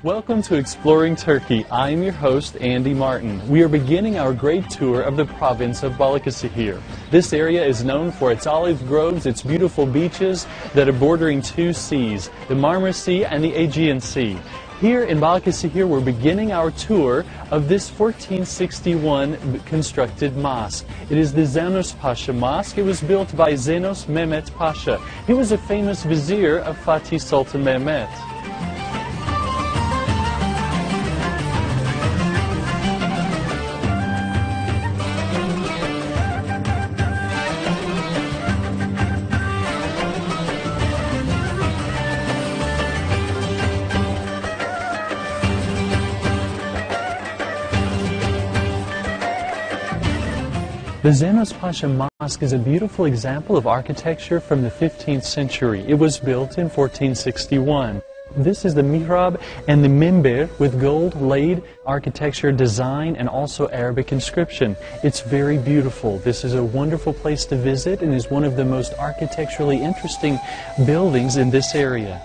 Welcome to Exploring Turkey. I am your host, Andy Martin. We are beginning our great tour of the province of Balıkesir. This area is known for its olive groves, its beautiful beaches that are bordering two seas, the Marmara Sea and the Aegean Sea. Here in Balıkesir, we're beginning our tour of this 1461 constructed mosque. It is the Zamars Pasha Mosque. It was built by Zenos Mehmet Pasha. He was a famous vizier of Fatih Sultan Mehmet. The Zenos Pasha Mosque is a beautiful example of architecture from the 15th century. It was built in 1461. This is the mihrab and the minber with gold-laid architecture design and also Arabic inscription. It's very beautiful. This is a wonderful place to visit and is one of the most architecturally interesting buildings in this area.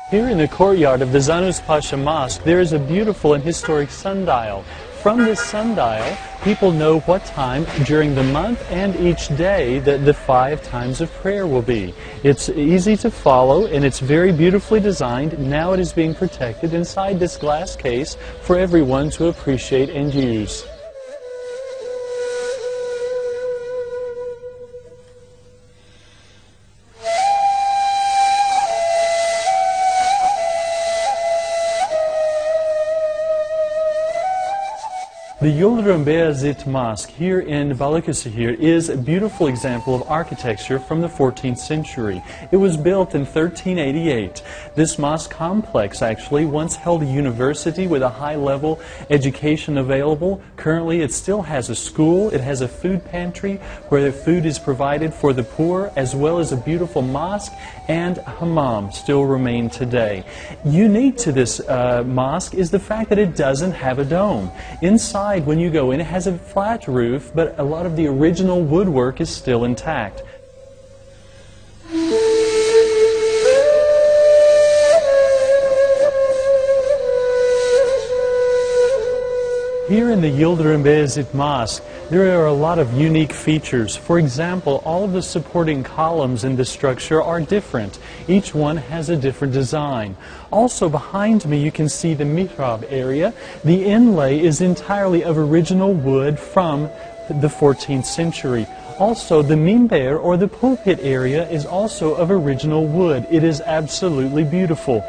Here in the courtyard of the Zenos Pasha Mosque, there is a beautiful and historic sundial. From this sundial, people know what time during the month and each day that the 5 times of prayer will be. It's easy to follow and it's very beautifully designed. Now it is being protected inside this glass case for everyone to appreciate and use. The Yıldırım Beyazıt Mosque here in Balıkesir is a beautiful example of architecture from the 14th century. It was built in 1388. This mosque complex actually once held a university with a high-level education available. Currently it still has a school, it has a food pantry where the food is provided for the poor, as well as a beautiful mosque and hammam still remain today. Unique to this mosque is the fact that it doesn't have a dome. Inside, when you go in, it has a flat roof, but a lot of the original woodwork is still intact. Here in the Yıldırım Beyazıt Mosque, there are a lot of unique features. For example, all of the supporting columns in the structure are different. Each one has a different design. Also behind me you can see the mihrab area. The inlay is entirely of original wood from the 14th century. Also, the minber or the pulpit area is also of original wood. It is absolutely beautiful.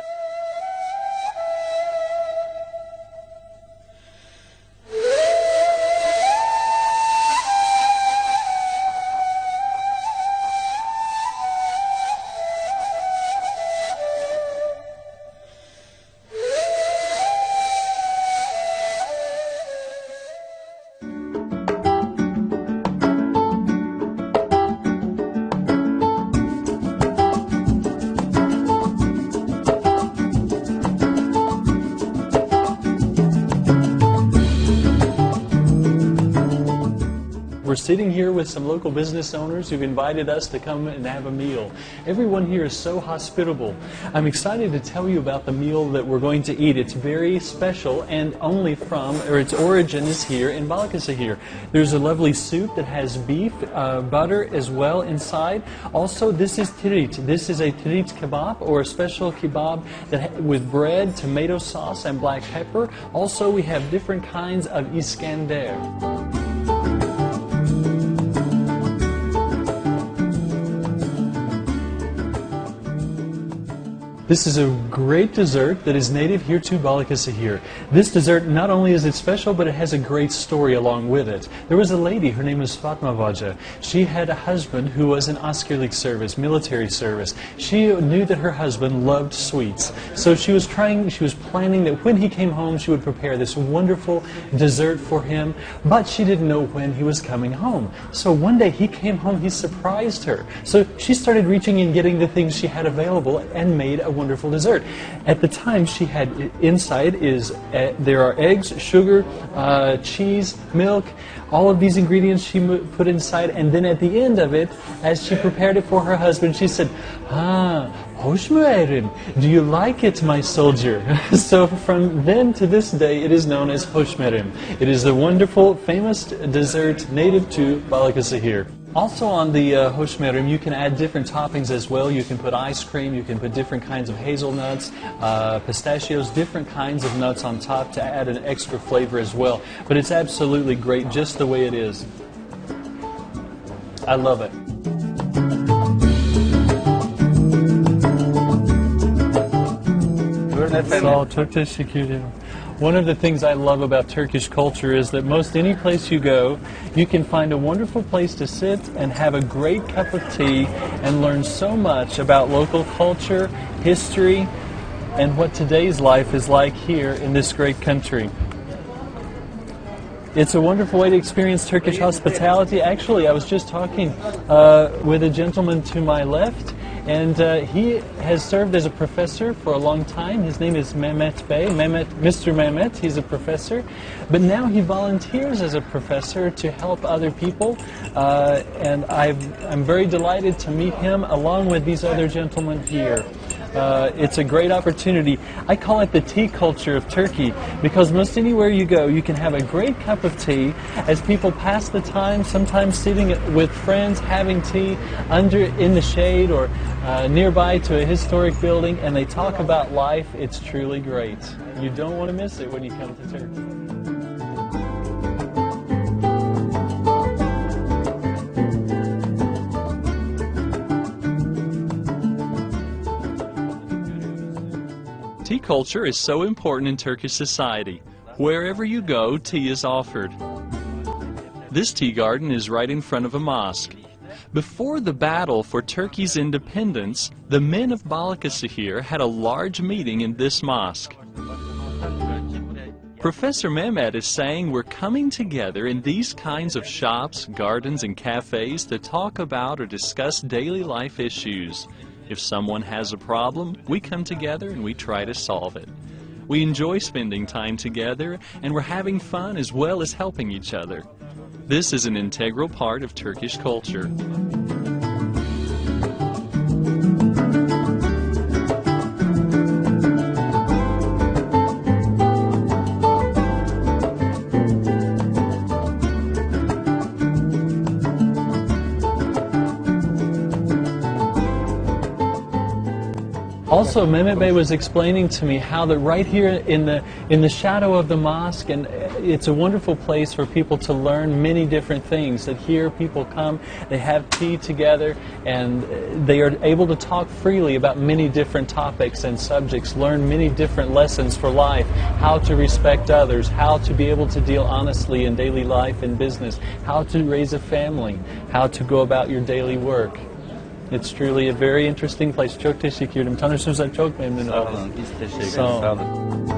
We're sitting here with some local business owners who've invited us to come and have a meal. Everyone here is so hospitable. I'm excited to tell you about the meal that we're going to eat. It's very special and only from, or its origin is here in Balıkesir. There's a lovely soup that has beef, butter as well inside. Also, this is tirit. This is a tirit kebab, or a special kebab with bread, tomato sauce, and black pepper. Also, we have different kinds of iskender. This is a great dessert that is native here to Balıkesir. This dessert, not only is it special, but it has a great story along with it. There was a lady, her name was Fatma Vaja. She had a husband who was in askerlik service, military service. She knew that her husband loved sweets. So she was planning that when he came home, she would prepare this wonderful dessert for him, but she didn't know when he was coming home. So one day he came home, he surprised her. So she started reaching and getting the things she had available and made a wonderful dessert. At the time, she had inside is there are eggs, sugar, cheese, milk, all of these ingredients she put inside, and then at the end of it, as she prepared it for her husband, she said, hoş mu erim? Do you like it, my soldier? So from then to this day, it is known as hoş mu erim. It is a wonderful, famous dessert native to Balıkesir here. Also on the hoş mu erim, you can add different toppings as well. You can put ice cream, you can put different kinds of hazelnuts, pistachios, different kinds of nuts on top to add an extra flavor as well. But it's absolutely great just the way it is. I love it. Sağ ol, çok teşekkür ederim. One of the things I love about Turkish culture is that most any place you go, you can find a wonderful place to sit and have a great cup of tea and learn so much about local culture, history, and what today's life is like here in this great country. It's a wonderful way to experience Turkish hospitality. Actually, I was just talking with a gentleman to my left, and he has served as a professor for a long time. His name is Mehmet Bey, Mr. Mehmet. He's a professor, but now he volunteers as a professor to help other people, and I'm very delighted to meet him along with these other gentlemen here. It's a great opportunity. I call it the tea culture of Turkey because most anywhere you go, you can have a great cup of tea as people pass the time, sometimes sitting with friends, having tea in the shade or nearby to a historic building, and they talk about life. It's truly great. You don't want to miss it when you come to Turkey. Tea culture is so important in Turkish society. Wherever you go, tea is offered. This tea garden is right in front of a mosque. Before the battle for Turkey's independence, the men of Balıkesir had a large meeting in this mosque. Professor Mehmet is saying we're coming together in these kinds of shops, gardens, and cafes to talk about or discuss daily life issues. If someone has a problem, we come together and we try to solve it. We enjoy spending time together, and we're having fun as well as helping each other. This is an integral part of Turkish culture. Also, Mehmet Bey was explaining to me how that right here in the shadow of the mosque, and it's a wonderful place for people to learn many different things. That here people come, they have tea together, and they are able to talk freely about many different topics and subjects, learn many different lessons for life, how to respect others, how to be able to deal honestly in daily life and business, how to raise a family, how to go about your daily work. It's truly a very interesting place. Çok teşekkür ederim. Tanıştığınıza çok memnun oldum. Sağ olun. Biz teşekkür ederiz. Sağ olun.